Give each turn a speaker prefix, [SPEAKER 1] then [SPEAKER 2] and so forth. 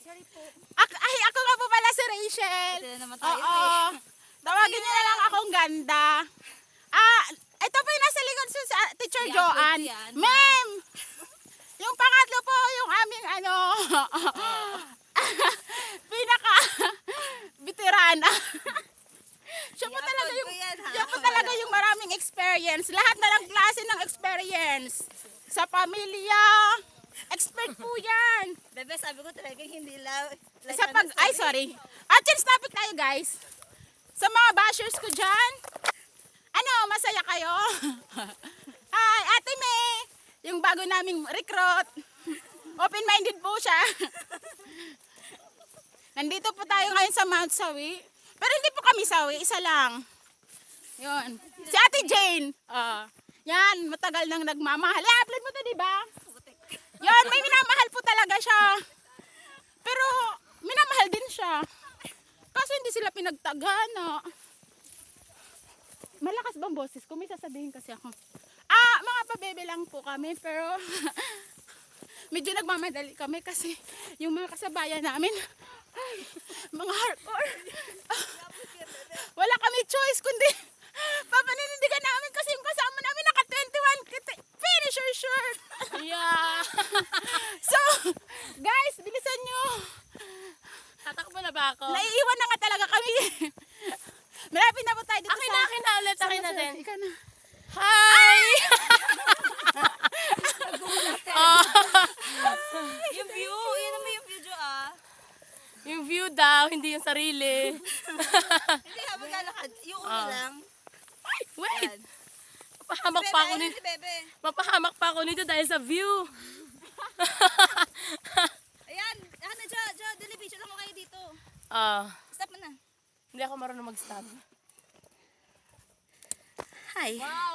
[SPEAKER 1] Ako nga po pala si Rachel.
[SPEAKER 2] Ito na naman tayo
[SPEAKER 1] Oo. Tawagin niyo na lang akong ganda. Ito po yung nasa likod sa Teacher
[SPEAKER 2] I-upload
[SPEAKER 1] Joanne.
[SPEAKER 2] ko yan.
[SPEAKER 1] Ma'am! Yung pangatlo po, yung aming pinaka veterana. Siya po talaga
[SPEAKER 2] I-upload
[SPEAKER 1] yung,
[SPEAKER 2] ko yan, ha?
[SPEAKER 1] siya po talaga yung maraming experience. Lahat na ng klase ng experience. Sa pamilya, expert po yan.
[SPEAKER 2] Bebe, sabi ko talaga hindi lang. Like,
[SPEAKER 1] Sa pag, ay sorry. Change topic tayo guys. Sa mga bashers ko dyan, masaya kayo? Hi, Ate May, yung bago naming recruit. Open-minded po siya. Nandito po tayo ngayon sa Mount Sawi. Pero hindi po kami Sawi, isa lang. Yun. Si Ate Jane. Yan, matagal nang nagmamahal. I-upload mo to, di ba? Yun, may minamahal po talaga siya. Pero, minamahal din siya. Kaso hindi sila pinagtagana. Malakas bang boses ko? May sasabihin kasi ako. Mga pabebe lang po kami, pero medyo nagmamadali kami kasi yung mga kasabayan namin, ay, mga hardcore. Wala kami choice kundi papaninindigan namin kasi yung kasama namin naka 21 finisher shirt.
[SPEAKER 2] Yeah.
[SPEAKER 1] So, guys, bilisan nyo.
[SPEAKER 2] Tatakbo na ba ako?
[SPEAKER 1] Naiiwan na nga talaga kami. Malapit na po tayo dito
[SPEAKER 2] Akin na ulit. Akin na din.
[SPEAKER 1] Ikaw na.
[SPEAKER 2] Hi! Yung view. Yun naman yung view, Jo,
[SPEAKER 3] Yung view daw, hindi yung sarili.
[SPEAKER 2] Hindi, habang lalakad. Yung ulo lang.
[SPEAKER 3] Ay, wait!
[SPEAKER 2] Yan.
[SPEAKER 3] Mapahamak pa ako
[SPEAKER 2] Bebe,
[SPEAKER 3] nito.
[SPEAKER 2] si Bebe.
[SPEAKER 3] Mapahamak pa ako nito dahil sa view.
[SPEAKER 2] Ayan. Jo, dali, picture lang ko kayo dito. Stop mo na.
[SPEAKER 3] Hindi ako marunong mag-stop.
[SPEAKER 2] Hi.